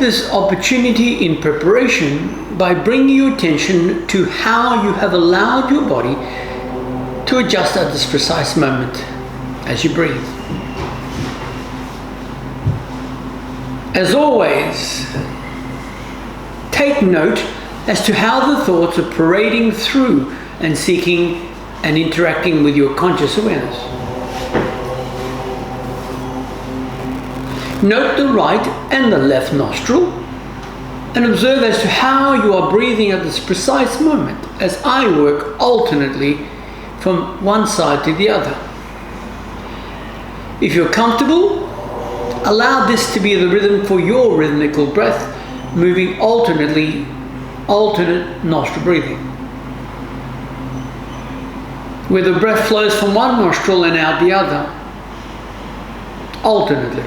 this opportunity in preparation by bringing your attention to how you have allowed your body to adjust at this precise moment as you breathe. As always, take note as to how the thoughts are parading through and seeking and interacting with your conscious awareness. Note the right and the left nostril and observe as to how you are breathing at this precise moment as I work alternately from one side to the other. If you're comfortable, allow this to be the rhythm for your rhythmical breath, moving alternate nostril breathing, where the breath flows from one nostril and out the other, alternately.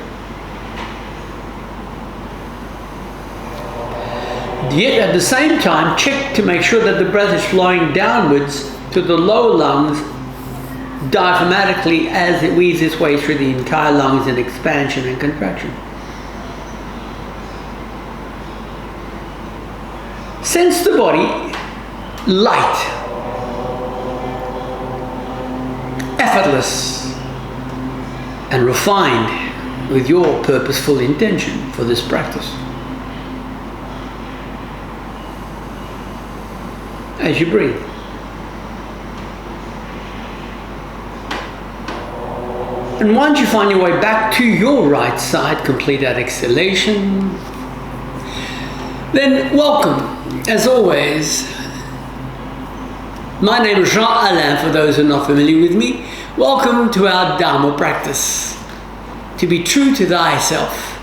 Yet at the same time, check to make sure that the breath is flowing downwards to the lower lungs diaphragmatically as it weaves its way through the entire lungs in expansion and contraction. Sense the body light, effortless, and refined with your purposeful intention for this practice. As you breathe. And once you find your way back to your right side, complete that exhalation. Then welcome, as always. My name is Jean-Alain, for those who are not familiar with me. Welcome to our Dharma practice. To be true to thyself.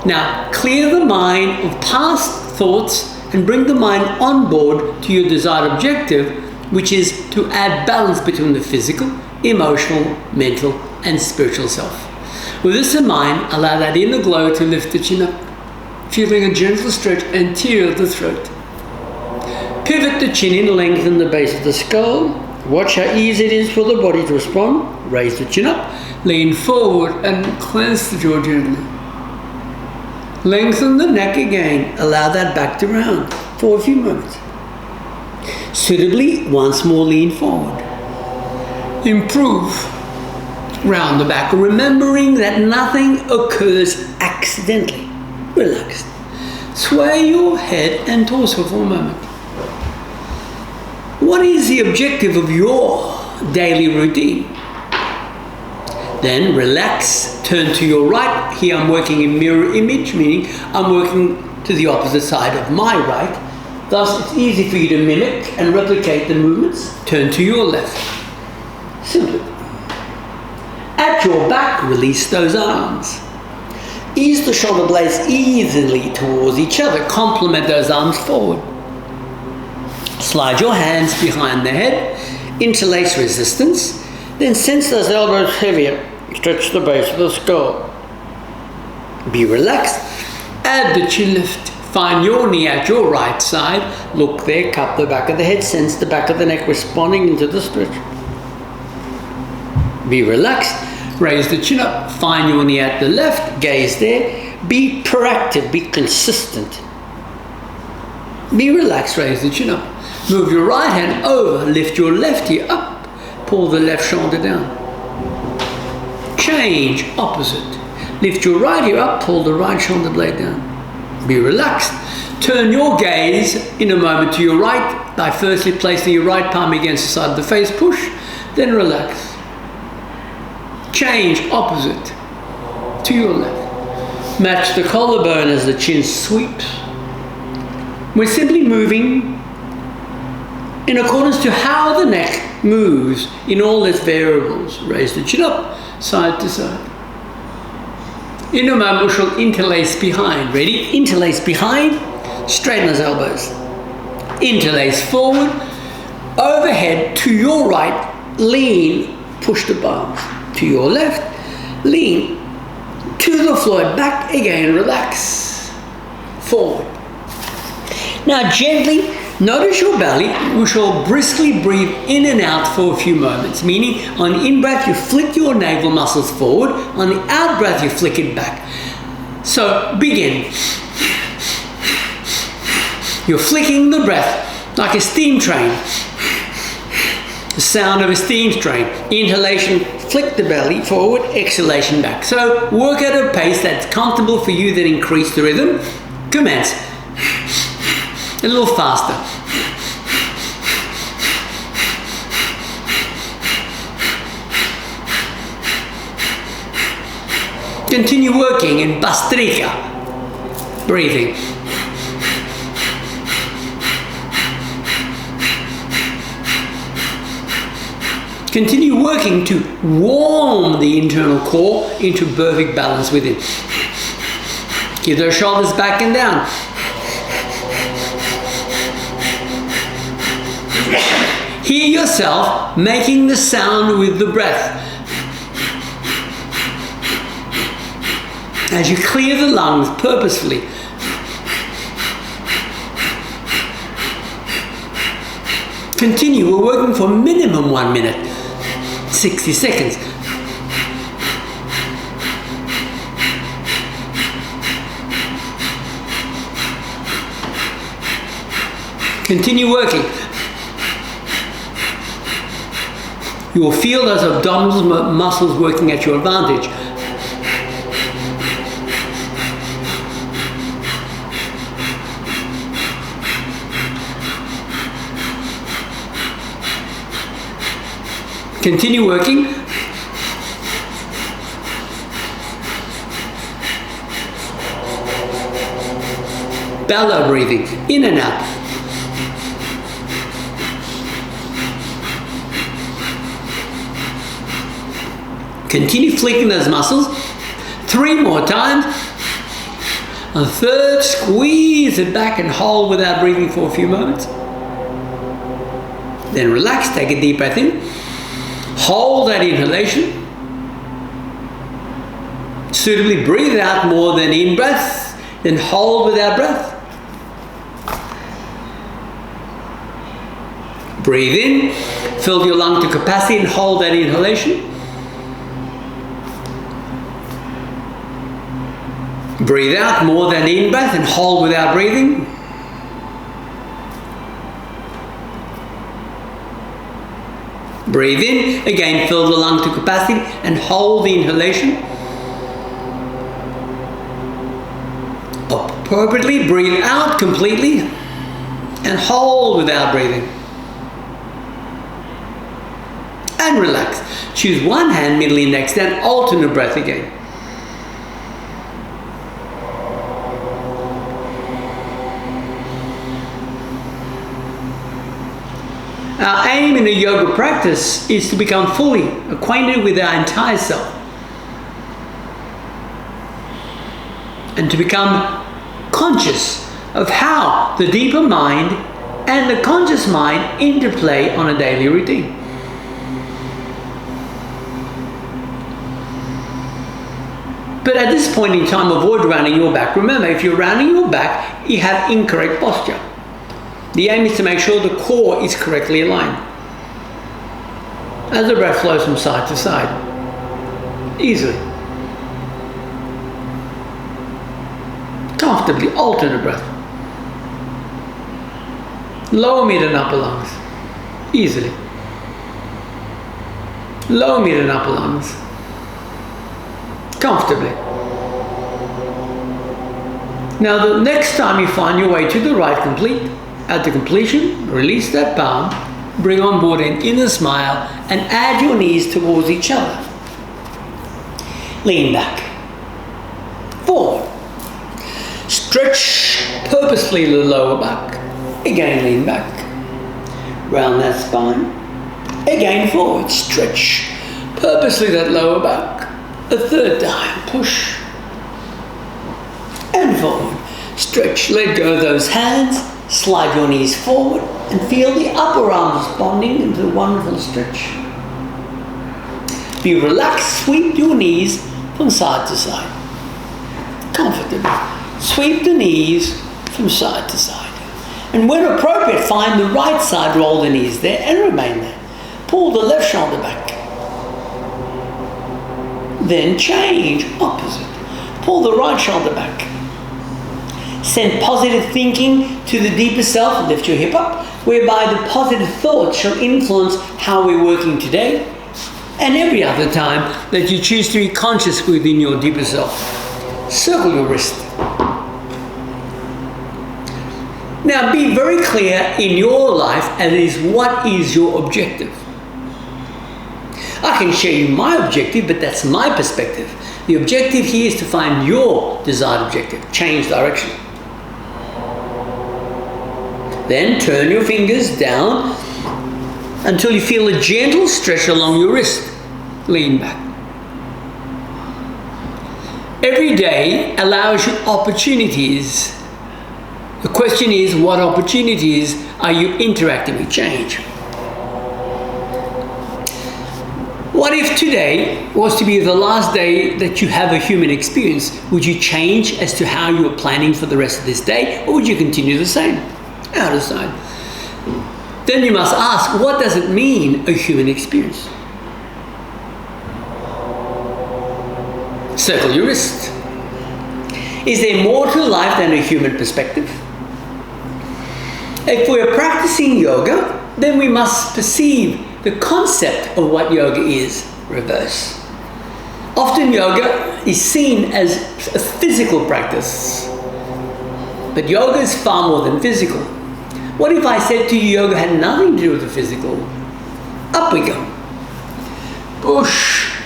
Now, clear the mind of past thoughts and bring the mind on board to your desired objective, which is to add balance between the physical, emotional, mental, and spiritual self. With this in mind, allow that inner glow to lift the chin up, feeling a gentle stretch anterior of the throat. Pivot the chin in, lengthen the base of the skull. Watch how easy it is for the body to respond. Raise the chin up, lean forward, and cleanse the jaw gently. Lengthen the neck again. Allow that back to round for a few moments. Suitably, once more lean forward. Improve. Round the back, remembering that nothing occurs accidentally. Relaxed. Sway your head and torso for a moment. What is the objective of your daily routine? Then relax, turn to your right. Here I'm working in mirror image, meaning I'm working to the opposite side of my right. Thus, it's easy for you to mimic and replicate the movements. Turn to your left. Simply. At your back, release those arms. Ease the shoulder blades easily towards each other. Complement those arms forward. Slide your hands behind the head. Interlace resistance. Then sense those elbows heavier. Stretch the base of the skull. Be relaxed. Add the chin lift. Find your knee at your right side. Look there, cup the back of the head. Sense the back of the neck responding into the stretch. Be relaxed. Raise the chin up. Find your knee at the left. Gaze there. Be proactive. Be consistent. Be relaxed. Raise the chin up. Move your right hand over. Lift your left ear up. Pull the left shoulder down. Change opposite. Lift your right ear up. Pull the right shoulder blade down. Be relaxed. Turn your gaze in a moment to your right by firstly placing your right palm against the side of the face. Push. Then relax. Change opposite to your left. Match the collarbone as the chin sweeps. We're simply moving in accordance to how the neck moves in all its variables. Raise the chin up, side to side. In a moment, we shall interlace behind. Ready? Interlace behind, straighten those elbows. Interlace forward, overhead to your right, lean, push the palms. To your left, lean to the floor, back again, relax, forward. Now gently notice your belly. We shall briskly breathe in and out for a few moments, meaning on in-breath you flick your navel muscles forward, on the out-breath you flick it back. So begin. You're flicking the breath like a steam train. The sound of a steam train. Inhalation, flick the belly forward, exhalation back. So work at a pace that's comfortable for you, then increase the rhythm. Commence. A little faster. Continue working in Bastrika. Breathing. Continue working to warm the internal core into perfect balance within. Keep those shoulders back and down. Hear yourself making the sound with the breath. As you clear the lungs purposefully. Continue. We're working for minimum 1 minute. 60 seconds. Continue working. You will feel those abdominal muscles working at your advantage. Continue working. Bellow breathing, in and out. Continue flicking those muscles. 3 more times. A third, squeeze it back and hold without breathing for a few moments. Then relax, take a deep breath in. Hold that inhalation. Suitably breathe out more than in breath. Then hold without breath. Breathe in. Fill your lung to capacity and hold that inhalation. Breathe out more than in breath and hold without breathing. Breathe in, again fill the lung to capacity and hold the inhalation. Appropriately breathe out completely and hold without breathing. And relax. Choose one hand, middle index, then alternate breath again. Our aim in a yoga practice is to become fully acquainted with our entire self and to become conscious of how the deeper mind and the conscious mind interplay on a daily routine. But at this point in time, avoid rounding your back. Remember, if you're rounding your back, you have incorrect posture. The aim is to make sure the core is correctly aligned. As the breath flows from side to side, easily. Comfortably, alternate breath. Lower, mid and upper lungs, easily. Lower, mid and upper lungs, comfortably. Now the next time you find your way to the right complete, at the completion, release that palm, bring on board an inner smile and add your knees towards each other. Lean back. Forward. Stretch purposely the lower back. Again, lean back. Round that spine. Again, forward. Stretch purposely that lower back. A third time. Push. And forward. Stretch. Let go of those hands. Slide your knees forward and feel the upper arms bonding into a wonderful stretch. Be relaxed, sweep your knees from side to side. Comfortably. Sweep the knees from side to side. And when appropriate, find the right side, roll the knees there and remain there. Pull the left shoulder back. Then change, opposite. Pull the right shoulder back. Send positive thinking to the deeper self, lift your hip up, whereby the positive thoughts shall influence how we're working today and every other time that you choose to be conscious within your deeper self. Circle your wrist. Now be very clear in your life as is what is your objective. I can share you my objective, but that's my perspective. The objective here is to find your desired objective, change direction. Then turn your fingers down until you feel a gentle stretch along your wrist. Lean back. Every day allows you opportunities. The question is, what opportunities are you interacting with change? What if today was to be the last day that you have a human experience? Would you change as to how you are planning for the rest of this day, or would you continue the same? Out of sight. Then you must ask, what does it mean, a human experience? Circle your wrist. Is there more to life than a human perspective? If we are practicing yoga, then we must perceive the concept of what yoga is, reverse. Often yoga is seen as a physical practice, but yoga is far more than physical. What if I said to you yoga had nothing to do with the physical? Up we go. Push.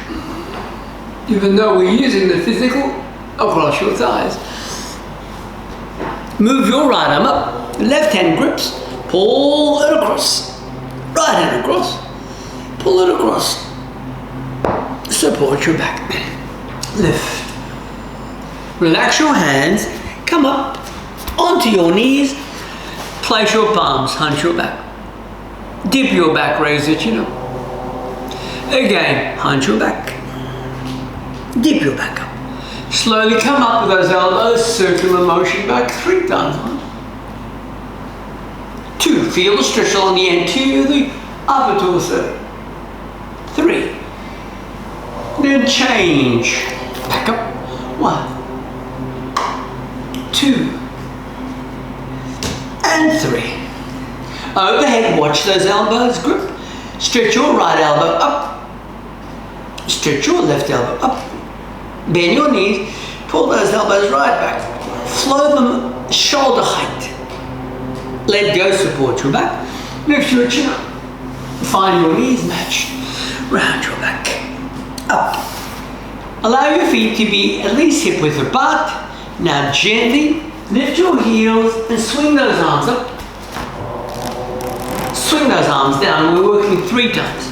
Even though we're using the physical, across your thighs. Move your right arm up, left hand grips, pull it across. Right hand across, pull it across. Support your back. Lift. Relax your hands, come up onto your knees, place your palms, hunch your back. Dip your back, raise the chin up. Again, hunch your back. Dip your back up. Slowly come up with those elbows, circular motion back 3 times. 1. 2, feel the stretch along the anterior, the upper torso. 3. Then change. Back up. 1, 2, and 3. Overhead, watch those elbows grip. Stretch your right elbow up. Stretch your left elbow up. Bend your knees. Pull those elbows right back. Flow them shoulder height. Let go, support your back. Lift your chin up. Find your knees matched. Round your back. Up. Allow your feet to be at least hip width apart. Now gently lift your heels and swing those arms up. Swing those arms down. We're working 3 times.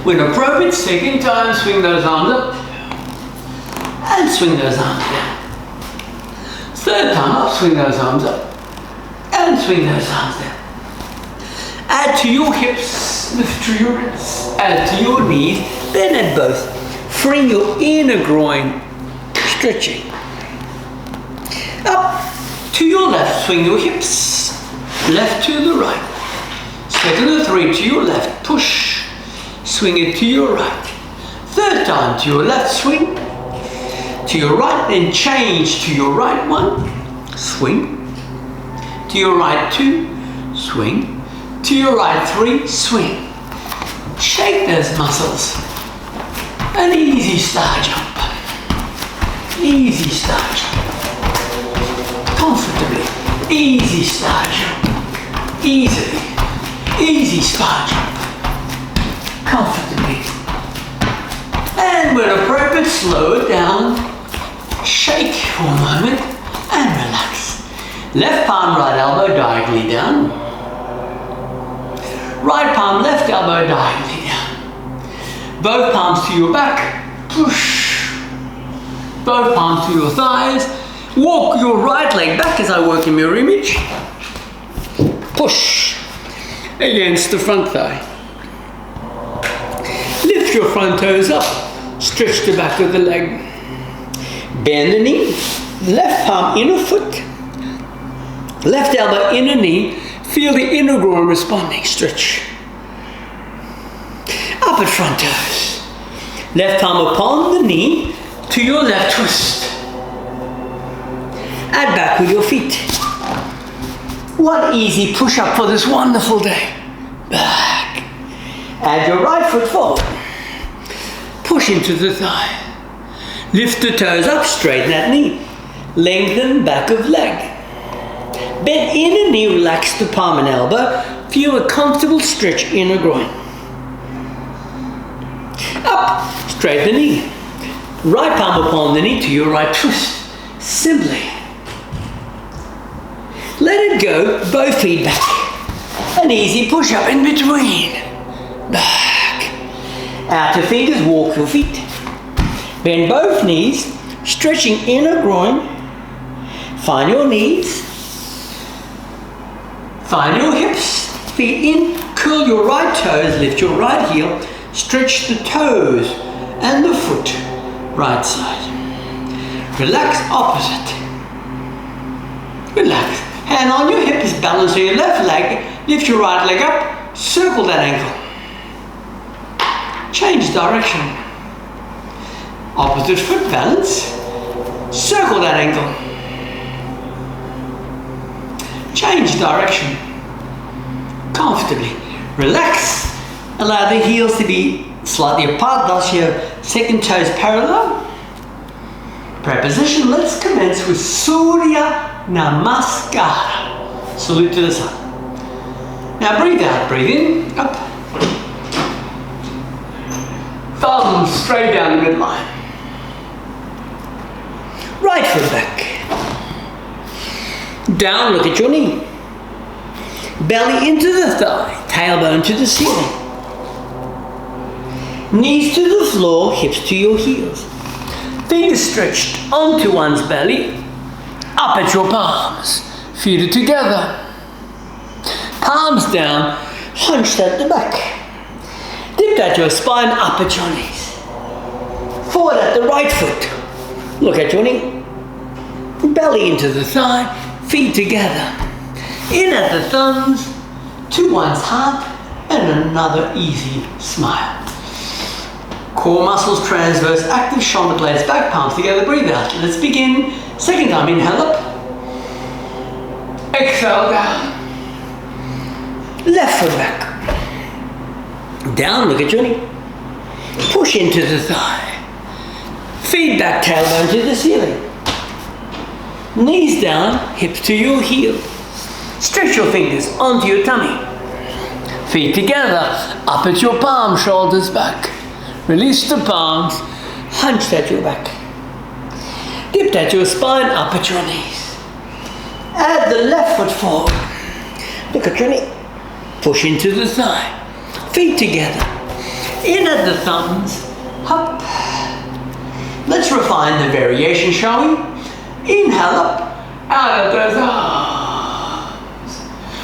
When appropriate, second time, swing those arms up and swing those arms down. Third time up, swing those arms up and swing those arms down. Add to your hips, lift to your wrists, add to your knees, bend at both. Freeing your inner groin, stretching. Up to your left, swing your hips, left to the right. Second and 3 to your left, push, swing it to your right. Third time to your left, swing, to your right, then change to your right 1, swing, to your right 2, swing, to your right 3, swing. Shake those muscles. An easy star jump. Easy star jump. Comfortably. Easy star jump. Easily. Easy star jump. Comfortably. And when appropriate, slow it down. Shake for a moment and relax. Left palm, right elbow diagonally down. Right palm, left elbow diagonally down. Both palms to your back, push. Both palms to your thighs. Walk your right leg back as I work in mirror image. Push against the front thigh. Lift your front toes up. Stretch the back of the leg. Bend the knee. Left palm, inner foot. Left elbow, inner knee. Feel the inner groin responding. Stretch. Up at front toes. Left palm upon the knee to your left twist. Add back with your feet. One easy push-up for this wonderful day. Back. Add your right foot forward. Push into the thigh. Lift the toes up, straighten that knee. Lengthen back of leg. Bend inner knee, relax the palm and elbow. Feel a comfortable stretch inner groin. Up, straighten the knee. Right palm upon the knee to your right twist. Simply. Let it go, both feet back. An easy push up in between. Back. Outer fingers, walk your feet. Bend both knees, stretching inner groin. Find your knees. Find your hips. Feet in, curl your right toes, lift your right heel. Stretch the toes and the foot. Right side. Relax opposite. Relax. Hand on your hips, balance on your left leg. Lift your right leg up. Circle that ankle. Change direction. Opposite foot balance. Circle that ankle. Change direction. Comfortably. Relax. Allow the heels to be slightly apart. Thus your second toes parallel. Preposition. Let's commence with Surya Namaskara. Salute to the sun. Now breathe out, breathe in, up. Thumbs straight down the midline. Right foot back. Down, look at your knee. Belly into the thigh, tailbone to the ceiling. Knees to the floor, hips to your heels. Fingers stretched onto one's belly, up at your palms. Feet are together. Palms down, hunched at the back. Dip at your spine, up at your knees. Forward at the right foot. Look at your knee. Belly into the thigh, feet together. In at the thumbs, to one's heart, and another easy smile. Core muscles transverse, active, shoulder blades back, palms together, breathe out. Let's begin. Second time, inhale up. Exhale down. Left foot back. Down, look at your knee. Push into the thigh. Feet back, tailbone to the ceiling. Knees down, hips to your heel. Stretch your fingers onto your tummy. Feet together, up at your palms, shoulders back. Release the palms, hunched at your back. Dipped at your spine, up at your knees. Add the left foot forward. Look at your knee. Push into the thigh. Feet together. In at the thumbs. Up. Let's refine the variation, shall we? Inhale up. Out at those arms.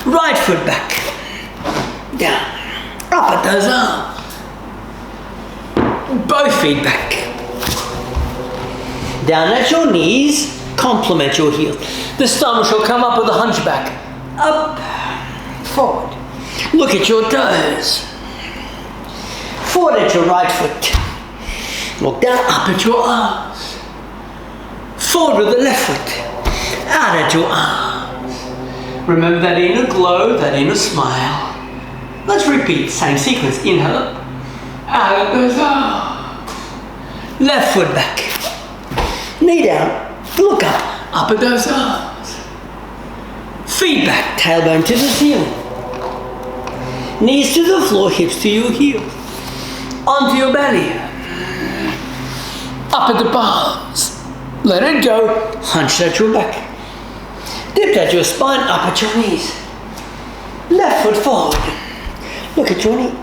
Right foot back. Down. Up at those arms. Both feet back. Down at your knees. Complement your heels. The stomach shall come up with a hunchback. Up. Forward. Look at your toes. Forward at your right foot. Look down, up at your arms. Forward with the left foot. Out at your arms. Remember that inner glow, that inner smile. Let's repeat, same sequence. Inhale up. Out at those arms. Left foot back. Knee down. Look up at those arms. Feet back, tailbone to the ceiling. Knees to the floor, hips to your heels. Onto your belly. Up at the palms. Let it go, hunched at your back. Dipped at your spine, up at your knees. Left foot forward. Look at your knee.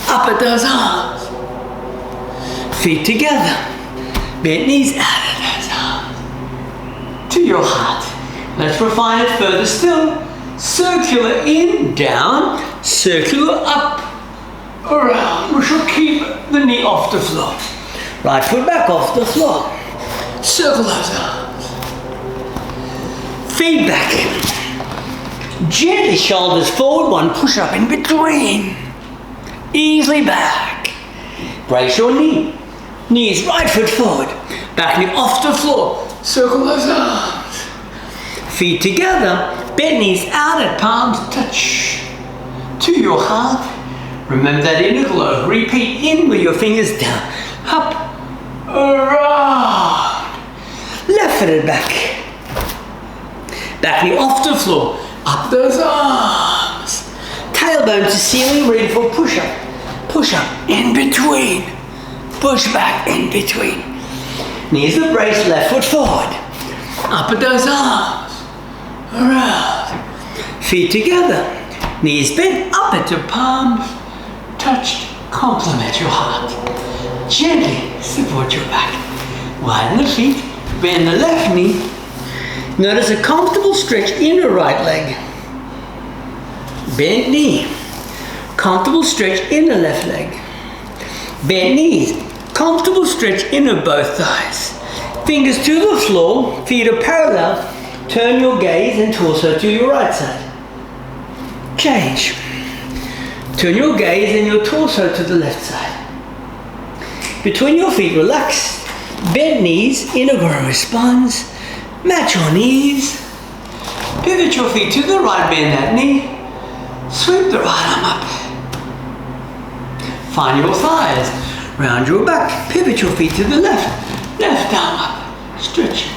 Up at those arms. Feet together. Bent knees out at those arms. To your heart. Let's refine it further still. Circular in, down. Circular up, around. We shall keep the knee off the floor. Right foot back off the floor. Circle those arms. Feet back. Gently shoulders forward, one push up in between. Easily back. Brace your knee. Knees right foot forward. Back knee off the floor. Circle those arms. Feet together, bent knees out at palms touch to your heart. Remember that inner glow. Repeat in with your fingers down, up, around. Left foot and back. Back knee off the floor. Up those arms. Tailbone to ceiling, ready for push-up. Push-up in between. Push back in between. Knees embrace, left foot forward. Up at those arms. Around. Feet together. Knees bent up at your palms. Touched. Complement your heart. Gently support your back. Widen the feet. Bend the left knee. Notice a comfortable stretch in the right leg. Bent knee. Comfortable stretch in the left leg. Bent knees. Comfortable stretch in of both thighs. Fingers to the floor. Feet are parallel. Turn your gaze and torso to your right side. Change. Turn your gaze and your torso to the left side. Between your feet, relax. Bend knees, inner groin responds. Match your knees. Pivot your feet to the right, bend that knee. Sweep the right arm up. Find your thighs. Round your back. Pivot your feet to the left. Left arm up. Stretch.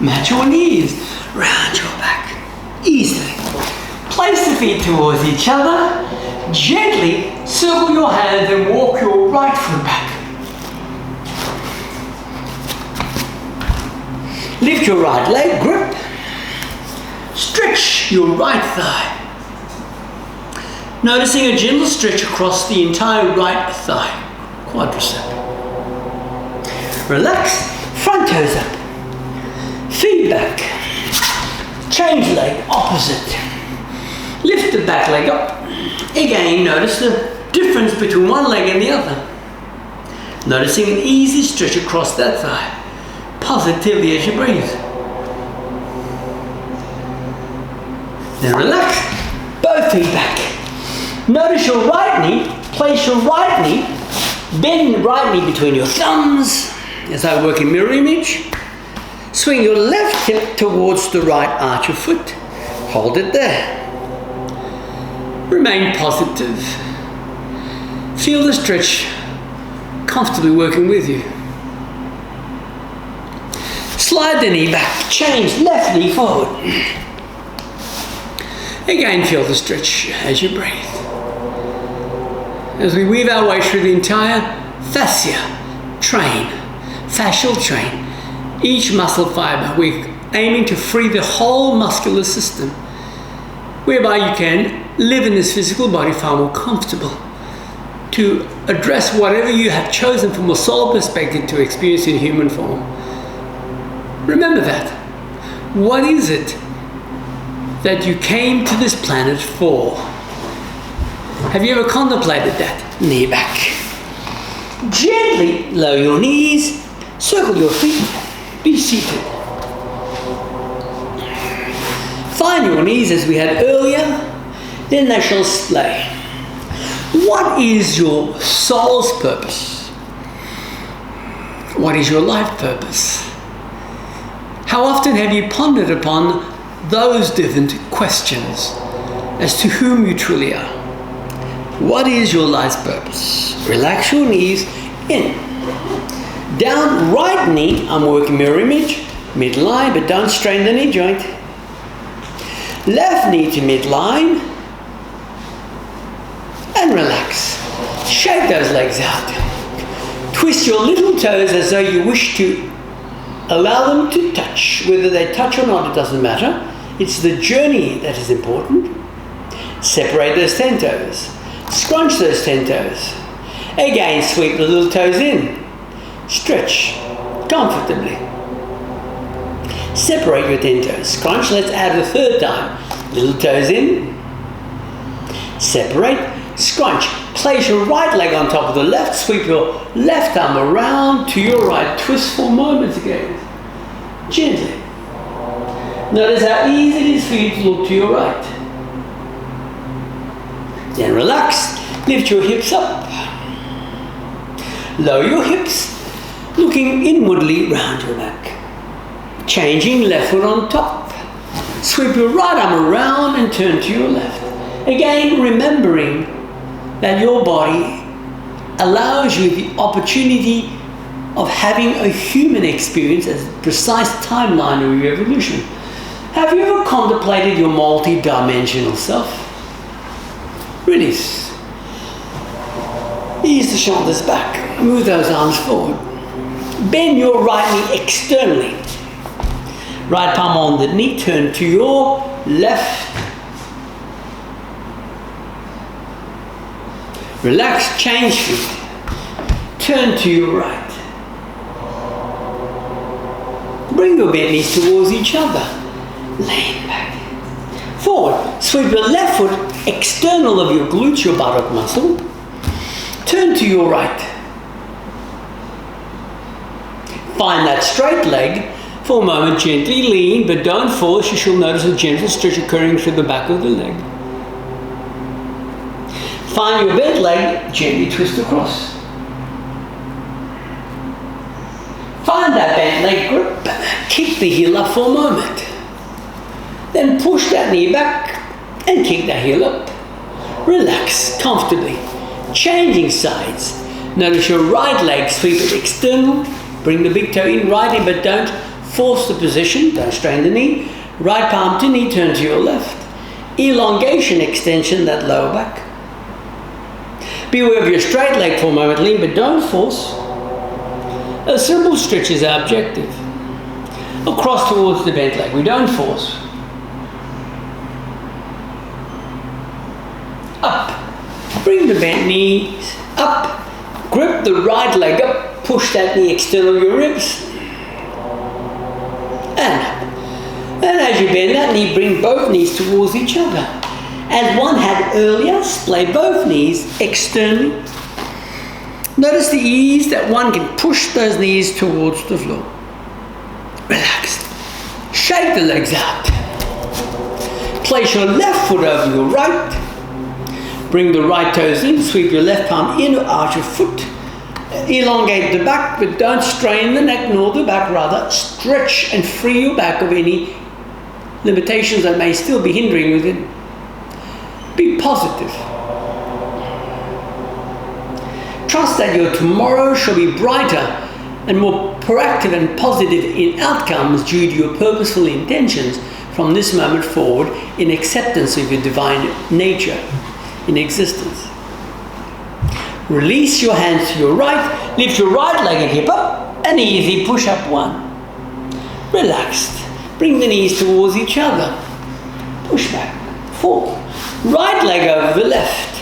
Match your knees. Round your back. Easily. Place the feet towards each other. Gently circle your hands and walk your right foot back. Lift your right leg, grip. Stretch your right thigh. Noticing a gentle stretch across the entire right thigh, quadricep. Relax, front toes up. Feet back. Change leg, opposite. Lift the back leg up. Again, notice the difference between one leg and the other. Noticing an easy stretch across that thigh. Positively as you breathe. Then relax, both feet back. Notice your right knee, place your right knee, bend the right knee between your thumbs as I work in mirror image. Swing your left hip towards the right arch of foot. Hold it there. Remain positive. Feel the stretch comfortably working with you. Slide the knee back, change left knee forward. Again, feel the stretch as you breathe. As we weave our way through the entire fascia train, fascial train, each muscle fiber, we're aiming to free the whole muscular system, whereby you can live in this physical body far more comfortable to address whatever you have chosen from a soul perspective to experience in human form. Remember that. What is it that you came to this planet for? Have you ever contemplated that? Knee back. Gently lower your knees, circle your feet, be seated. Find your knees as we had earlier, then they shall splay. What is your soul's purpose? What is your life purpose? How often have you pondered upon those different questions as to whom you truly are? What is your life's purpose? Relax your knees in. Down right knee, I'm working mirror image, midline, but don't strain the knee joint. Left knee to midline. And relax. Shake those legs out. Twist your little toes as though you wish to allow them to touch. Whether they touch or not, it doesn't matter. It's the journey that is important. Separate those 10 toes. Scrunch those 10 toes. Again, sweep the little toes in. Stretch comfortably. Separate your 10 toes. Scrunch, let's add a third time. Little toes in. Separate. Scrunch. Place your right leg on top of the left. Sweep your left arm around to your right. Twist for moments again. Gently. Notice how easy it is for you to look to your right. Then relax. Lift your hips up. Lower your hips, looking inwardly round your back. Changing left foot on top. Sweep your right arm around and turn to your left. Again, remembering that your body allows you the opportunity of having a human experience as a precise timeline of your evolution. Have you ever contemplated your multi-dimensional self? Release. Ease the shoulders back. Move those arms forward. Bend your right knee externally. Right palm on the knee. Turn to your left. Relax. Change feet. Turn to your right. Bring your bent knees towards each other. Lean back. Forward. Sweep your left foot external of your glutes, your buttock muscle. Turn to your right. Find that straight leg. For a moment, gently lean, but don't force. You shall notice a gentle stretch occurring through the back of the leg. Find your bent leg, gently twist across. Find that bent leg grip. Kick the heel up for a moment. Then push that knee back and kick that heel up. Relax comfortably. Changing sides. Notice your right leg, sweep it external. Bring the big toe in, right in, but don't force the position. Don't strain the knee. Right palm to knee, turn to your left. Elongation, extension, that lower back. Be aware of your straight leg for a moment. Lean, but don't force. A simple stretch is our objective. Across towards the bent leg. We don't force. Up. Bring the bent knees up. Grip the right leg up. Push that knee external of your ribs. And up. And as you bend that knee, bring both knees towards each other. As one had earlier, splay both knees externally. Notice the ease that one can push those knees towards the floor. Relax. Shake the legs out. Place your left foot over your right. Bring the right toes in. Sweep your left palm in or out your foot. Elongate the back, but don't strain the neck nor the back. Rather, stretch and free your back of any limitations that may still be hindering within. Be positive. Trust that your tomorrow shall be brighter and more proactive and positive in outcomes due to your purposeful intentions from this moment forward in acceptance of your divine nature in existence. Release your hands to your right, lift your right leg and hip up, and easy push up one. Relaxed. Bring the knees towards each other. Push back, forward. Right leg over the left.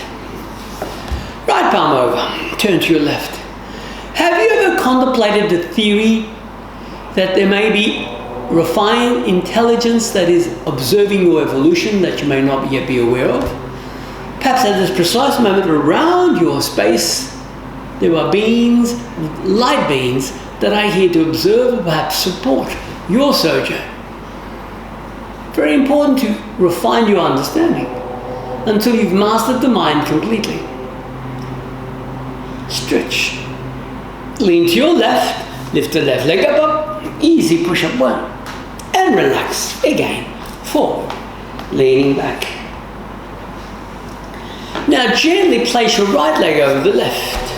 Right palm over. Turn to your left. Have you ever contemplated the theory that there may be refined intelligence that is observing your evolution that you may not yet be aware of? Perhaps at this precise moment around your space, there are beings, light beings, that are here to observe or perhaps support your sojourn. Very important to refine your understanding until you've mastered the mind completely. Stretch. Lean to your left, lift the left leg up, easy push up one, and relax again, forward, leaning back. Now gently place your right leg over the left.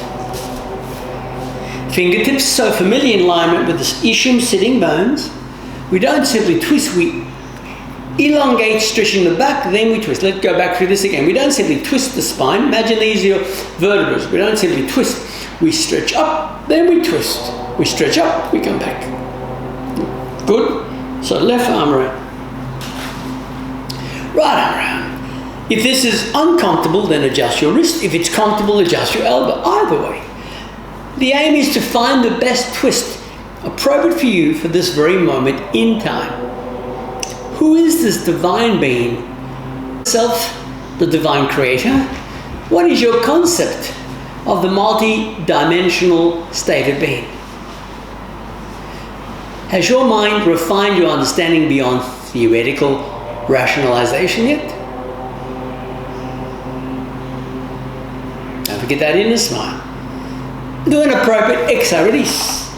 Fingertips so familiar in alignment with the ischium sitting bones. We don't simply twist, we elongate, stretching the back, then we twist. Let's go back through this again. We don't simply twist the spine. Imagine these are your vertebrae. We don't simply twist. We stretch up, then we twist. We stretch up, we come back. Good. So left arm around. Right arm around. If this is uncomfortable, then adjust your wrist. If it's comfortable, adjust your elbow. Either way. The aim is to find the best twist appropriate for you for this very moment in time. Who is this divine being? Self, the divine creator? What is your concept of the multi-dimensional state of being? Has your mind refined your understanding beyond theoretical rationalization yet? Don't forget that inner smile. Do an appropriate exhale, release.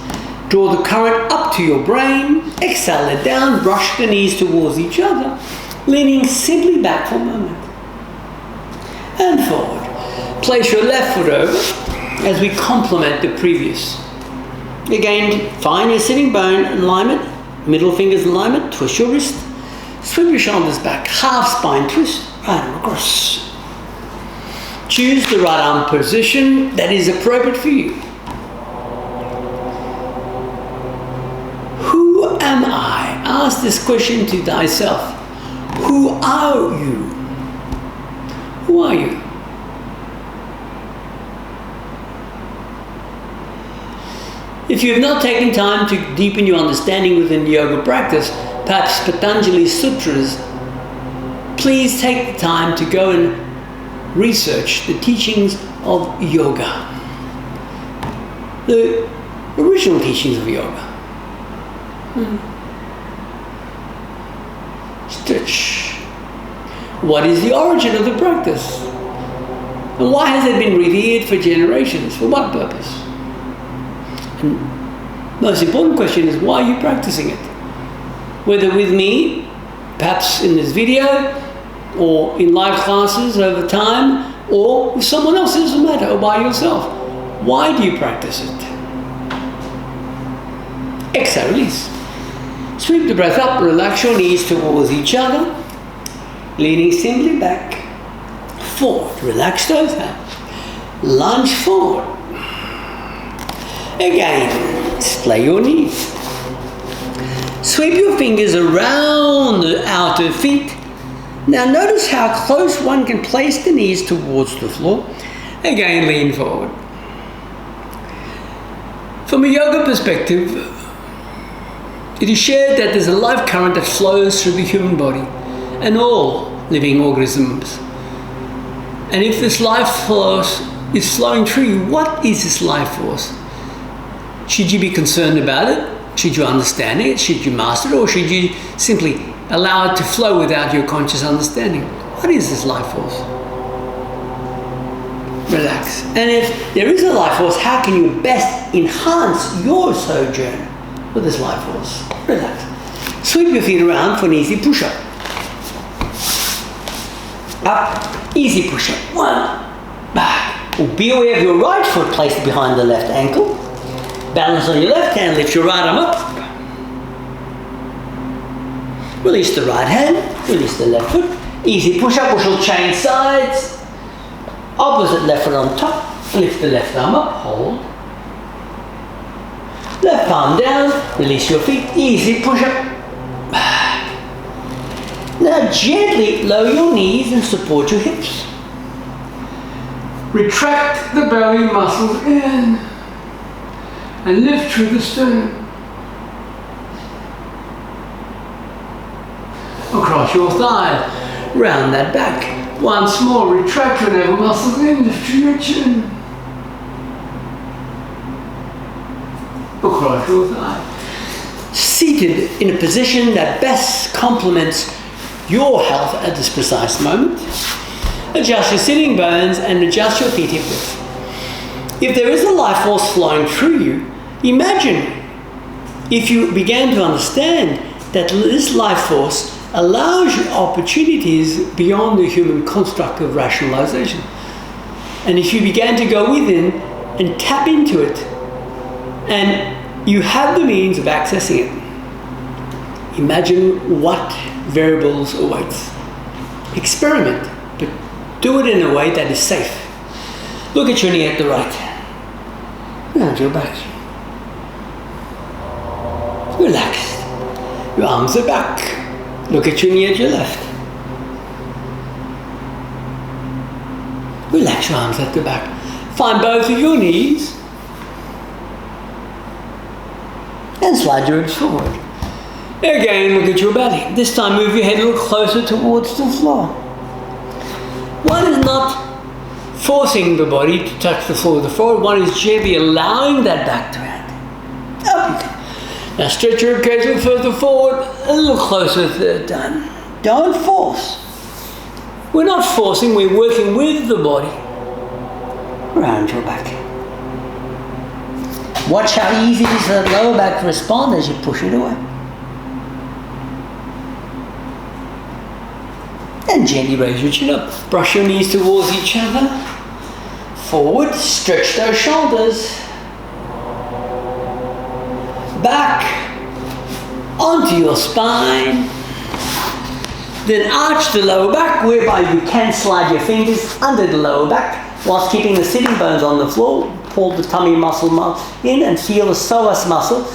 Draw the current up to your brain. Exhale it down. Brush the knees towards each other, leaning simply back for a moment. And forward. Place your left foot over as we complement the previous. Again, find your sitting bone alignment, middle fingers alignment, twist your wrist, sweep your shoulders back, half spine twist, right arm across. Choose the right arm position that is appropriate for you. Who am I? Ask this question to thyself. Who are you? Who are you? If you have not taken time to deepen your understanding within yoga practice, perhaps Patanjali's sutras, please take the time to go and research the teachings of yoga. The original teachings of yoga. Stretch. What is the origin of the practice? And why has it been revered for generations? For what purpose? And most important question is, why are you practicing it? Whether with me, perhaps in this video, or in live classes over time, or with someone else, it doesn't matter, or by yourself. Why do you practice it? Exhale, release. Sweep the breath up, relax your knees towards each other, leaning simply back, forward. Relax those hands. Lunge forward. Again, splay your knees. Sweep your fingers around the outer feet. Now notice how close one can place the knees towards the floor. Again, lean forward. From a yoga perspective, it is shared that there's a life current that flows through the human body and all living organisms. And if this life force is flowing through you, what is this life force? Should you be concerned about it? Should you understand it? Should you master it? Or should you simply allow it to flow without your conscious understanding? What is this life force? Relax. And if there is a life force, how can you best enhance your sojourn with this life force? Relax. Sweep your feet around for an easy push-up. Up, easy push-up. One, back. Be aware of your right foot placed behind the left ankle. Balance on your left hand, lift your right arm up. Release the right hand, release the left foot. Easy push-up, which will change sides. Opposite left foot on top, lift the left arm up, hold. Left palm down, release your feet, easy push-up. Now gently lower your knees and support your hips. Retract the belly muscles in and lift through the sternum. Across your thighs, round that back. Once more, retract your navel muscles in, lift through your chin. Across your thigh. Seated in a position that best complements your health at this precise moment. Adjust your sitting bones and adjust your feet hip width. If there is a life force flowing through you, imagine if you began to understand that this life force allows you opportunities beyond the human construct of rationalization. And if you began to go within and tap into it, and you have the means of accessing it, imagine what variables awaits. Experiment, but do it in a way that is safe. Look at your knee at the right. Round your back. Relaxed. Your arms are back. Look at your knee at your left. Relax your arms at the back. Find both of your knees and slide your hips forward. Again, look at your belly. This time move your head a little closer towards the floor. One is not forcing the body to touch the floor with the forward. One is gently allowing that back to hand. Up you go. Now stretch your ribcage a little further forward, a little closer, third time. Don't force. We're not forcing, we're working with the body. Round your back. Watch how easy it is for the lower back to respond as you push it away. And gently raise your chin up. Brush your knees towards each other. Forward, stretch those shoulders. Back onto your spine. Then arch the lower back, whereby you can slide your fingers under the lower back whilst keeping the sitting bones on the floor. Pull the tummy muscle in and feel the psoas muscle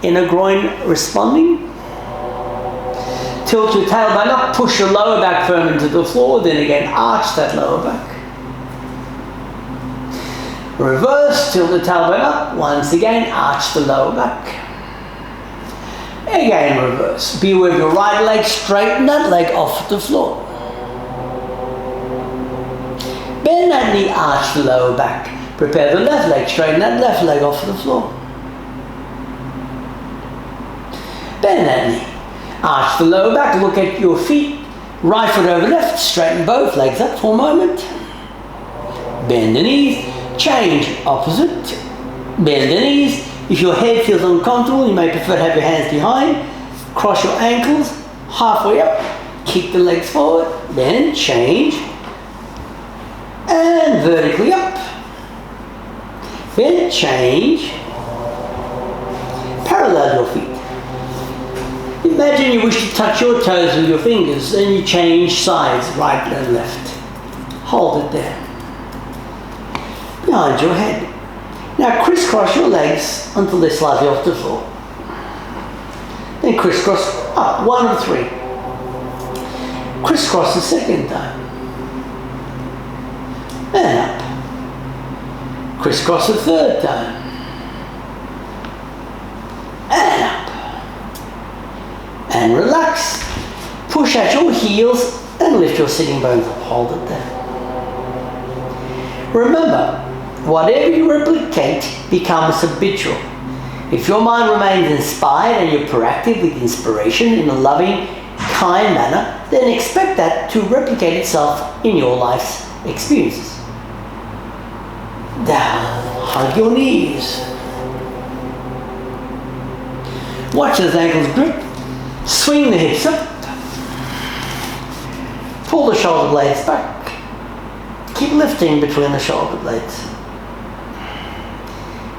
in the groin responding. Tilt your tailbone up, push your lower back firm into the floor, then again arch that lower back. Reverse, tilt the tailbone up, once again arch the lower back. Again reverse. Be with your right leg, straighten that leg off the floor. Bend that knee, arch the lower back. Prepare the left leg, straighten that left leg off the floor. Bend that knee. Arch the lower back, look at your feet. Right foot over left, straighten both legs up for a moment. Bend the knees, change opposite. Bend the knees. If your head feels uncomfortable, you may prefer to have your hands behind. Cross your ankles, halfway up. Kick the legs forward, then change. And vertically up. Then change. Parallel your feet. Imagine you wish to touch your toes with your fingers and you change sides, right and left. Hold it there. Behind your head. Now crisscross your legs until they're slightly off the floor. Then crisscross up, 1 of 3. Crisscross the second time. And up. Crisscross the third time. And up. And relax. Push out your heels and lift your sitting bones up. Hold it there. Remember, whatever you replicate becomes habitual. If your mind remains inspired and you're proactive with inspiration in a loving, kind manner, then expect that to replicate itself in your life's experiences. Down, hug your knees. Watch those ankles grip. Swing the hips up. Pull the shoulder blades back. Keep lifting between the shoulder blades.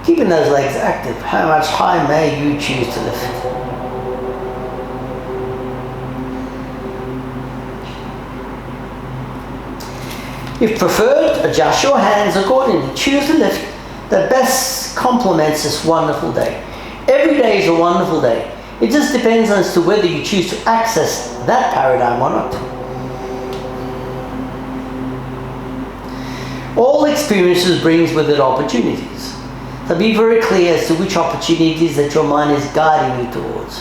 Keeping those legs active. How much high may you choose to lift? If preferred, adjust your hands accordingly. Choose the lift that best complements this wonderful day. Every day is a wonderful day. It just depends as to whether you choose to access that paradigm or not. All experiences brings with it opportunities. So be very clear as to which opportunities that your mind is guiding you towards.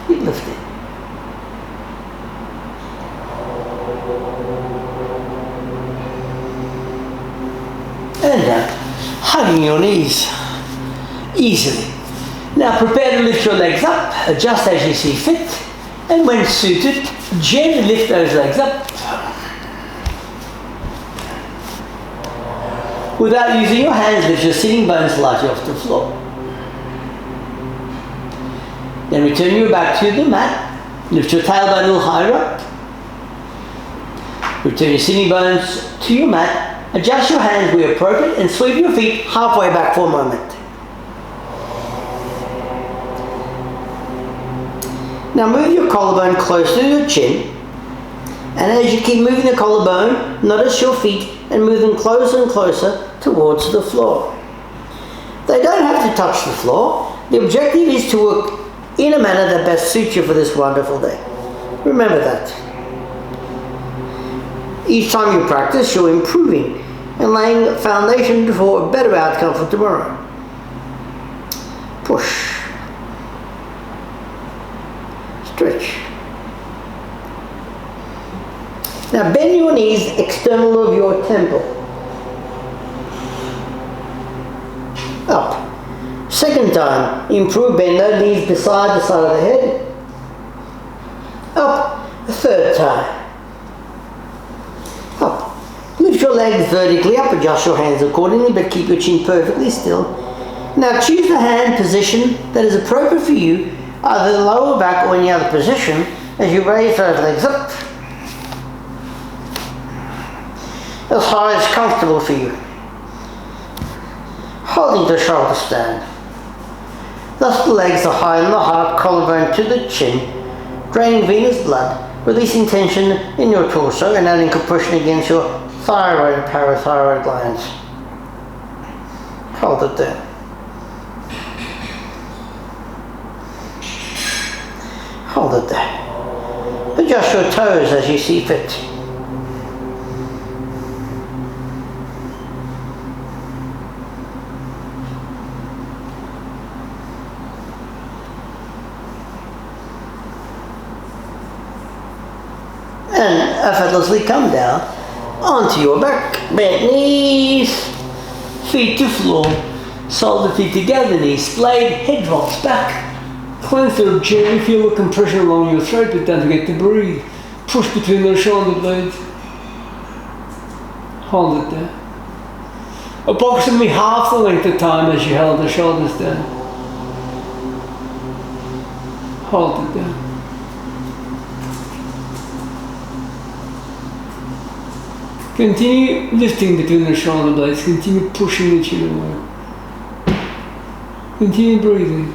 Keep lifting. And down. Hugging your knees. Easily. Now prepare to lift your legs up, adjust as you see fit, and when suited, gently lift those legs up. Without using your hands, lift your sitting bones slightly off the floor. Then return your back to the mat, lift your tailbone a little higher up. Return your sitting bones to your mat, adjust your hands where appropriate, and sweep your feet halfway back for a moment. Now move your collarbone close to your chin, and as you keep moving the collarbone, notice your feet and move them closer and closer towards the floor. They don't have to touch the floor. The objective is to work in a manner that best suits you for this wonderful day. Remember that. Each time you practice, you're improving and laying a foundation for a better outcome for tomorrow. Push. Stretch. Now bend your knees external of your temple. Up. Second time, improve, bend those knees beside the side of the head. Up. The third time. Up. Lift Lift your legs vertically up, adjust your hands accordingly, but keep your chin perfectly still. Now choose the hand position that is appropriate for you, either the lower back or any other position, as you raise those legs up as high as comfortable for you, holding the shoulder stand. Thus the legs are high in the heart, collarbone to the chin, draining venous blood, releasing tension in your torso and adding compression against your thyroid and parathyroid glands. Hold it there. Hold it there. Adjust your toes as you see fit. And effortlessly come down onto your back, bent knees, feet to floor, soles of feet together, knees splayed, head drops back. Cleanse the chin, feel the compression along your throat, but don't forget to breathe. Push between those shoulder blades. Hold it there. Approximately half the length of time as you held the shoulders down. Hold it there. Continue lifting between the shoulder blades. Continue pushing the chin away. Continue breathing.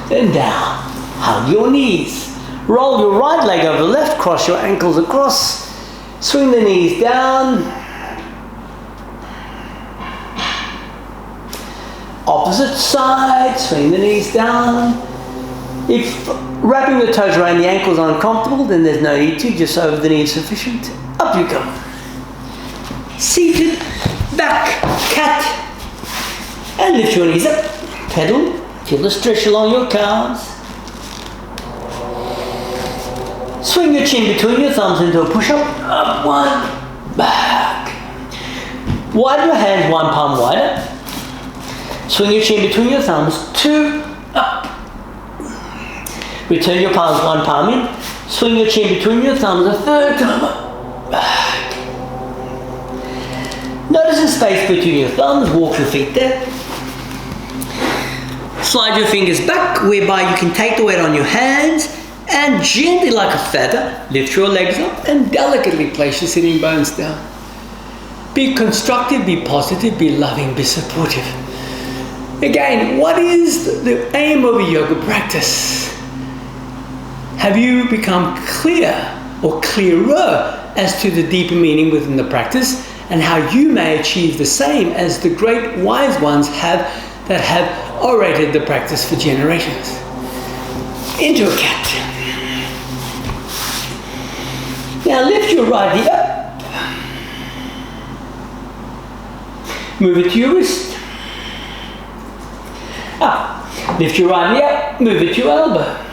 Then down. Hug your knees. Roll your right leg over the left. Cross your ankles across. Swing the knees down. Opposite side. Swing the knees down. If wrapping the toes around the ankles is uncomfortable, then there's no need to, just over the knee is sufficient. Up you go. Seated, back, cat, and lift your knees up. Pedal, feel the stretch along your calves. Swing your chin between your thumbs into a push-up. Up, one, back. Widen your hands, one palm wider. Swing your chin between your thumbs, two, up. Return your palms one palm in. Swing your chin between your thumbs a third time up. Back. Notice the space between your thumbs. Walk your feet there. Slide your fingers back, whereby you can take the weight on your hands and gently like a feather, lift your legs up and delicately place your sitting bones down. Be constructive, be positive, be loving, be supportive. Again, what is the aim of a yoga practice? Have you become clear or clearer as to the deeper meaning within the practice and how you may achieve the same as the great wise ones have that have orated the practice for generations? Into a cat. Now lift your right knee up. Move it to your wrist. Up. Lift your right knee up. Move it to your elbow.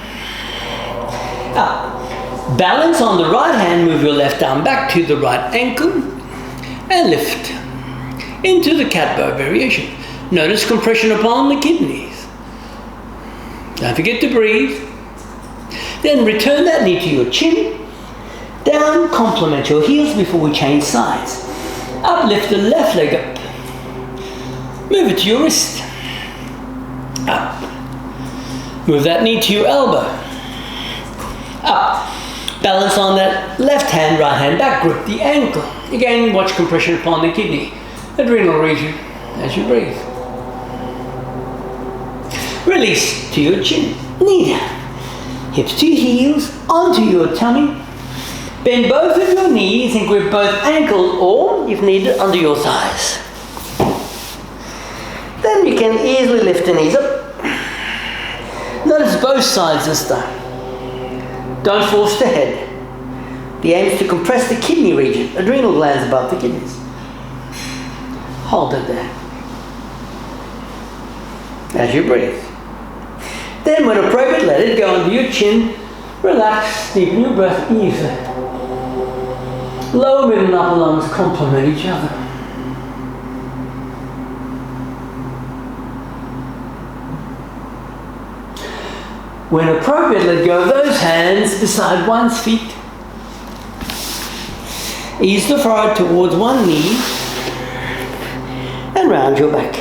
Up. Balance on the right hand, move your left arm back to the right ankle and lift into the cat bow variation. Notice compression upon the kidneys. Don't forget to breathe. Then return that knee to your chin. Down, complement your heels before we change sides. Up, lift the left leg up. Move it to your wrist. Up. Move that knee to your elbow. Up. Balance on that left hand, right hand back. Grip the ankle. Again, watch compression upon the kidney, adrenal region as you breathe. Release to your chin. Knee down. Hips to heels, onto your tummy. Bend both of your knees and grip both ankles or, if needed, under your thighs. Then you can easily lift the knees up. Notice both sides this time. Don't force the head. The aim is to compress the kidney region, adrenal glands above the kidneys. Hold it there. As you breathe. Then when appropriate, let it go under your chin. Relax, deepen your breath easily. Lower mid and upper lungs complement each other. When appropriate, let go of those hands beside one's feet. Ease the forehead towards one knee and round your back.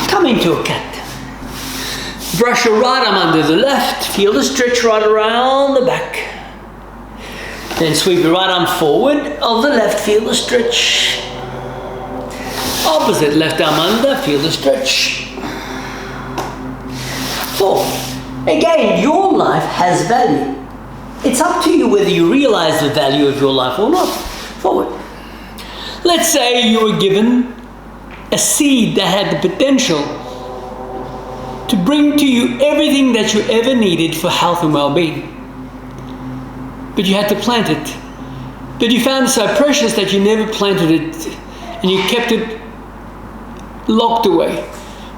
Come into a cat. Brush your right arm under the left. Feel the stretch right around the back. Then sweep your right arm forward of the left. Feel the stretch. Opposite, left arm under. Feel the stretch. Forward. Again, your life has value. It's up to you whether you realize the value of your life or not. Forward. Let's say you were given a seed that had the potential to bring to you everything that you ever needed for health and well-being. But you had to plant it. But you found it so precious that you never planted it and you kept it locked away.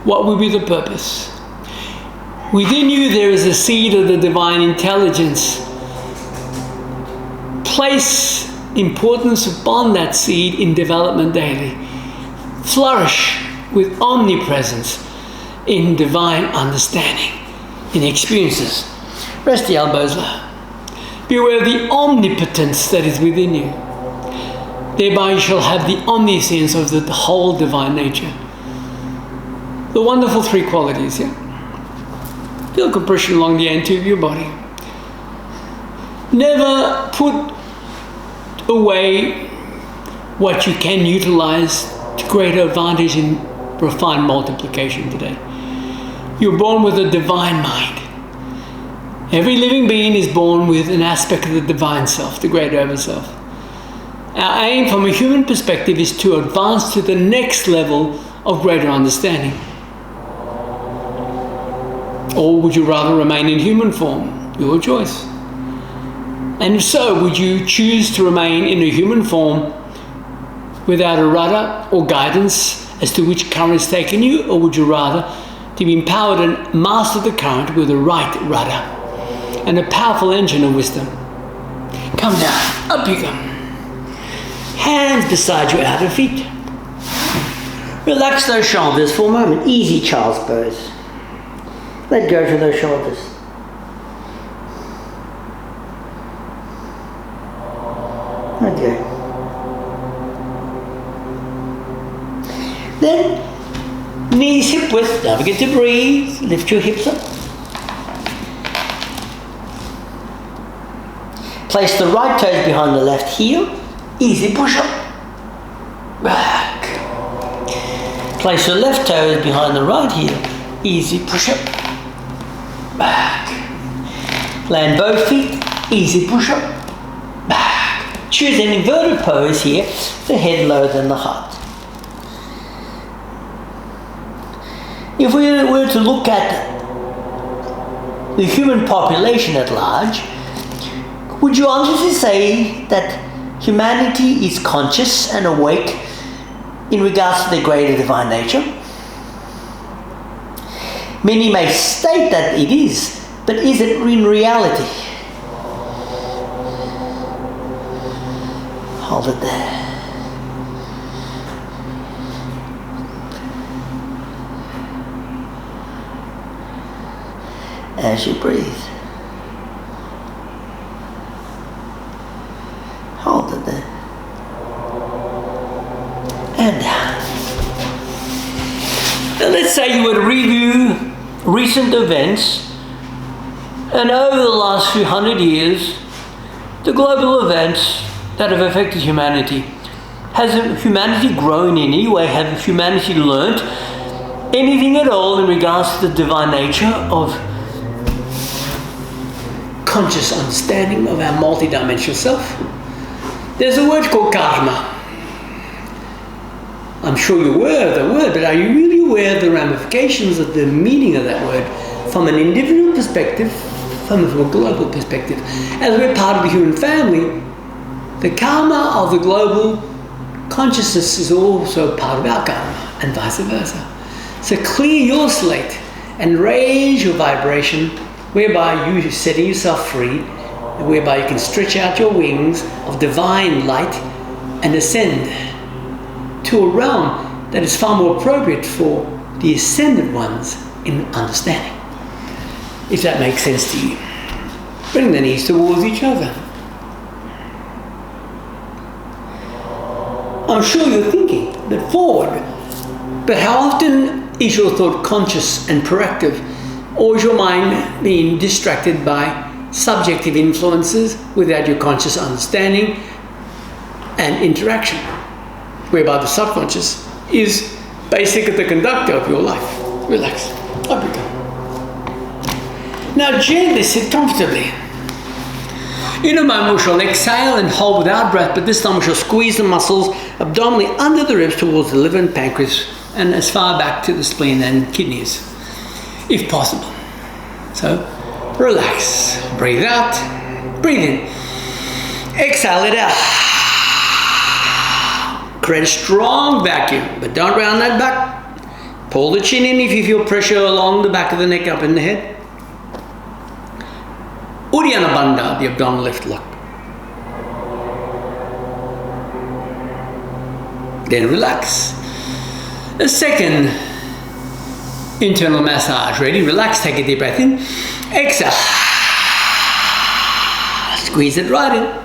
What would be the purpose? Within you there is a seed of the divine intelligence. Place importance upon that seed in development daily. Flourish with omnipresence in divine understanding, in experiences. Rest the elbows low. Be aware of the omnipotence that is within you. Thereby you shall have the omniscience of the whole divine nature. The wonderful three qualities here. Feel compression along the anterior of your body. Never put away what you can utilize to greater advantage in refined multiplication today. You're born with a divine mind. Every living being is born with an aspect of the divine self, the great overself. Our aim from a human perspective is to advance to the next level of greater understanding. Or would you rather remain in human form? Your choice. And if so, would you choose to remain in a human form without a rudder or guidance as to which current has taken you, or would you rather to be empowered and master the current with the right rudder and a powerful engine of wisdom? Come down, up you come. Hands beside your outer feet. Relax those shoulders for a moment. Easy child's pose. Let go to those shoulders. Okay. Then, knees hip width. Don't forget to breathe. Lift your hips up. Place the right toes behind the left heel. Easy push up. Back. Place your left toes behind the right heel. Easy push up. Back. Land both feet. Easy push up. Back. Choose an inverted pose here. The head lower than the heart. If we were to look at the human population at large, would you honestly say that humanity is conscious and awake in regards to their greater divine nature? Many may state that it is, but is it in reality? Hold it there. As you breathe. Hold it there. And down. Now let's say you were to review recent events, and over the last few hundred years, the global events that have affected humanity. Has humanity grown in any way? Has humanity learnt anything at all in regards to the divine nature of conscious understanding of our multidimensional self? There's a word called karma. I'm sure you're aware of the word, but are you really aware of the ramifications of the meaning of that word from an individual perspective, from a global perspective? As we're part of the human family, the karma of the global consciousness is also part of our karma, and vice versa. So clear your slate and raise your vibration, whereby you are setting yourself free, and whereby you can stretch out your wings of divine light and ascend to a realm that is far more appropriate for the ascended ones in understanding. If that makes sense to you. Bring the knees towards each other. I'm sure you're thinking, but forward. But how often is your thought conscious and proactive? Or is your mind being distracted by subjective influences without your conscious understanding and interaction? Whereby the subconscious is basically the conductor of your life. Relax. Up you go. Now gently sit comfortably. In a moment we shall exhale and hold without breath, but this time we shall squeeze the muscles abdominally under the ribs towards the liver and pancreas and as far back to the spleen and kidneys, if possible. So relax. Breathe out. Breathe in. Exhale it out. Create a strong vacuum, but don't round that back. Pull the chin in if you feel pressure along the back of the neck up in the head. Uddiyana Bandha, the abdominal lift lock. Then relax. A second internal massage. Ready? Relax. Take a deep breath in. Exhale. Squeeze it right in.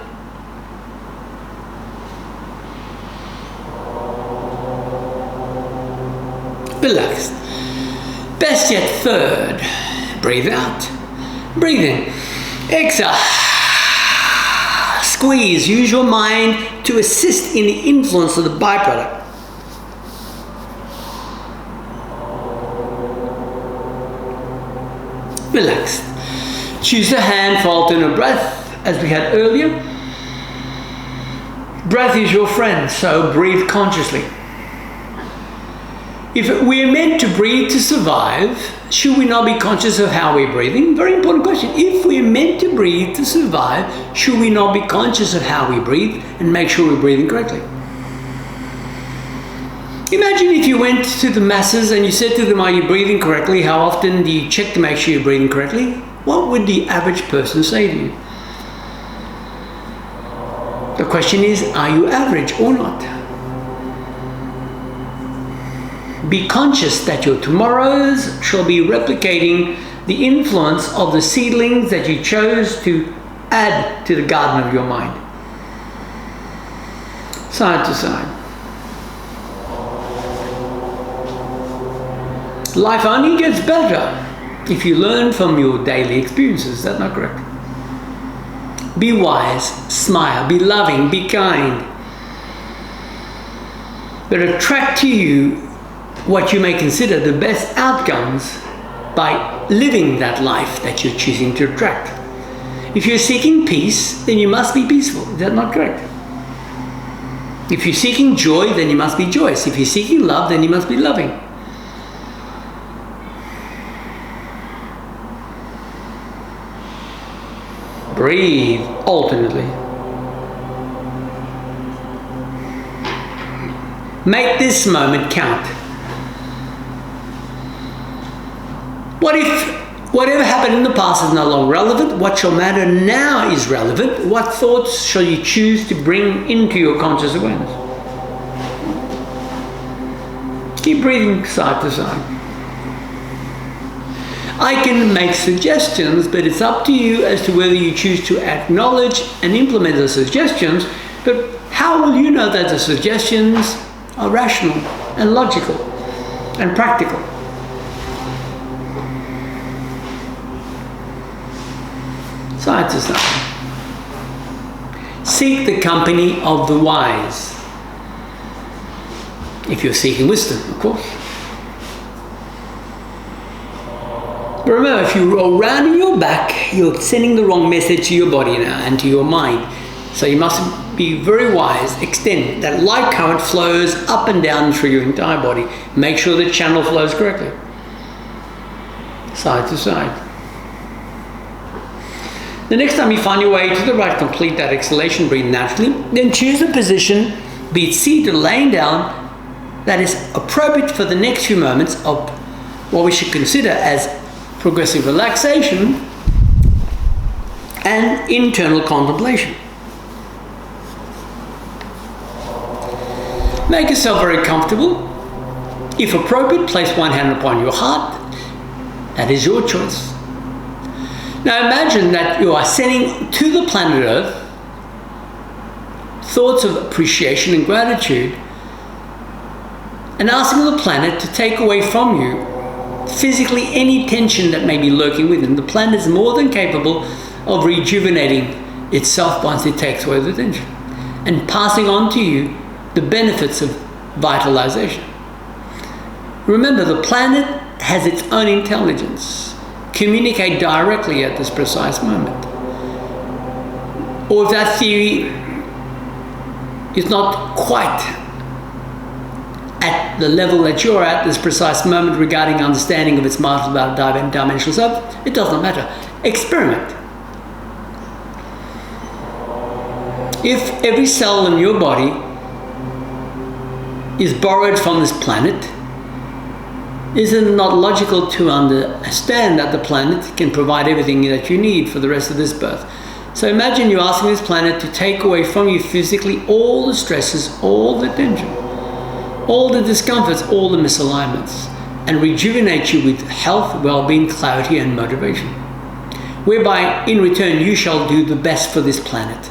Relaxed. Best yet, third. Breathe out. Breathe in. Exhale. Squeeze. Use your mind to assist in the influence of the byproduct. Relaxed. Choose a hand for alternate breath, as we had earlier. Breath is your friend, so breathe consciously. If we are meant to breathe to survive, should we not be conscious of how we're breathing? Very important question. If we are meant to breathe to survive, should we not be conscious of how we breathe and make sure we're breathing correctly? Imagine if you went to the masses and you said to them, are you breathing correctly? How often do you check to make sure you're breathing correctly? What would the average person say to you? The question is, are you average or not? Be conscious that your tomorrows shall be replicating the influence of the seedlings that you chose to add to the garden of your mind. Side to side. Life only gets better if you learn from your daily experiences. Is that not correct? Be wise, smile, be loving, be kind. But attract to you what you may consider the best outcomes by living that life that you're choosing to attract. If you're seeking peace, then you must be peaceful. Is that not correct? If you're seeking joy, then you must be joyous. If you're seeking love, then you must be loving. Breathe alternately. Make this moment count. What if whatever happened in the past is no longer relevant? What shall matter now is relevant. What thoughts shall you choose to bring into your conscious awareness? Keep breathing side to side. I can make suggestions, but it's up to you as to whether you choose to acknowledge and implement the suggestions. But how will you know that the suggestions are rational and logical and practical? Side to side. Seek the company of the wise. If you're seeking wisdom, of course. But remember, if you roll round in your back, you're sending the wrong message to your body now and to your mind. So you must be very wise. Extend. That light current flows up and down through your entire body. Make sure the channel flows correctly. Side to side. The next time you find your way to the right, complete that exhalation, breathe naturally. Then choose a position, be it seated or laying down, that is appropriate for the next few moments of what we should consider as progressive relaxation and internal contemplation. Make yourself very comfortable. If appropriate, place one hand upon your heart. That is your choice. Now imagine that you are sending to the planet Earth thoughts of appreciation and gratitude, and asking the planet to take away from you physically any tension that may be lurking within. The planet is more than capable of rejuvenating itself once it takes away the tension and passing on to you the benefits of vitalization. Remember, the planet has its own intelligence. Communicate directly at this precise moment. Or if that theory is not quite at the level that you're at this precise moment regarding understanding of its multi-dimensional self, it does not matter. Experiment. If every cell in your body is borrowed from this planet, is it not logical to understand that the planet can provide everything that you need for the rest of this birth? So imagine you're asking this planet to take away from you physically all the stresses, all the tension, all the discomforts, all the misalignments, and rejuvenate you with health, well-being, clarity, and motivation, whereby in return you shall do the best for this planet.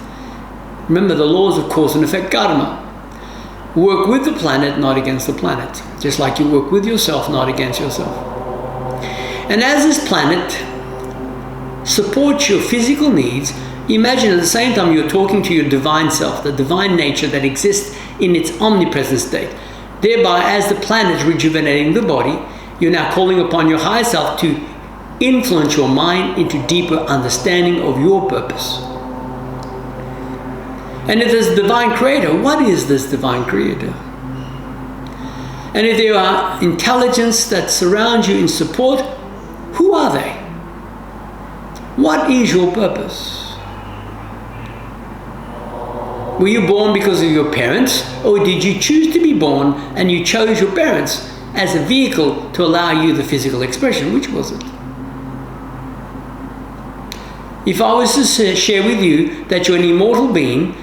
Remember the laws of cause and effect, Dharma. Work with the planet, not against the planet, just like you work with yourself, not against yourself. And as this planet supports your physical needs, imagine at the same time you're talking to your divine self, the divine nature that exists in its omnipresent state. Thereby, as the planet is rejuvenating the body, you're now calling upon your higher self to influence your mind into deeper understanding of your purpose. And if there's a divine creator, what is this divine creator? And if there are intelligence that surrounds you in support, who are they? What is your purpose? Were you born because of your parents, or did you choose to be born and you chose your parents as a vehicle to allow you the physical expression? Which was it? If I was to share with you that you're an immortal being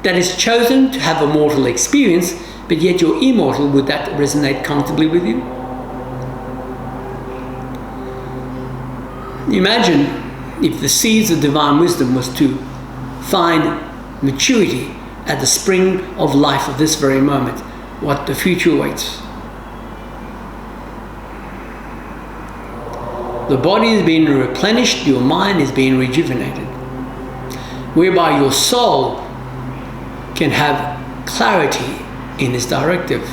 that is chosen to have a mortal experience, but yet you're immortal, would that resonate comfortably with you? Imagine if the seeds of divine wisdom was to find maturity at the spring of life of this very moment, what the future awaits. The body is being replenished, your mind is being rejuvenated, whereby your soul can have clarity in its directive.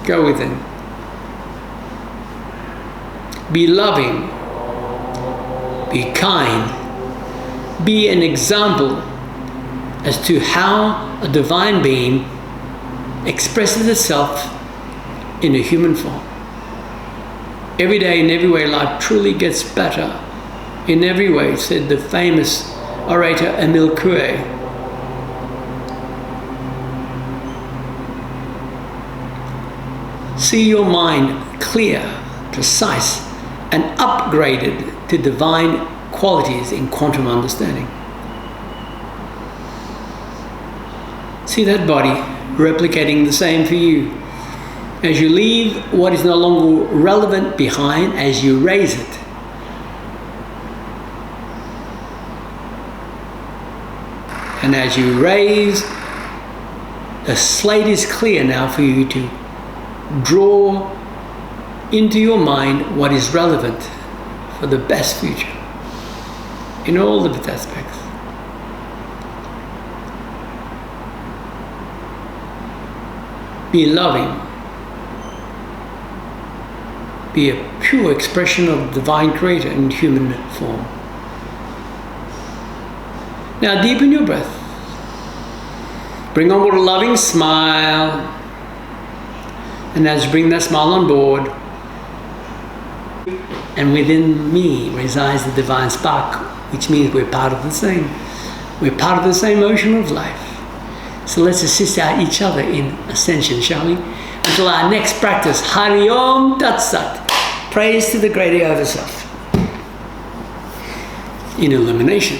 Go within. Be loving. Be kind. Be an example as to how a divine being expresses itself in a human form. Every day, in every way, life truly gets better. In every way, said the famous orator Emile Coué. See your mind clear, precise, and upgraded to divine qualities in quantum understanding. See that body replicating the same for you. As you leave what is no longer relevant behind, as you raise it. And as you raise, the slate is clear now for you to draw into your mind what is relevant for the best future in all of its aspects. Be loving. Be a pure expression of divine creator in human form. Now deepen your breath. Bring on board a loving smile. And as you bring that smile on board, and within me resides the divine spark, which means we're part of the same. We're part of the same ocean of life. So let's assist each other in ascension, shall we? Until our next practice, Hari Om Tat Sat. Praise to the greater over self in illumination.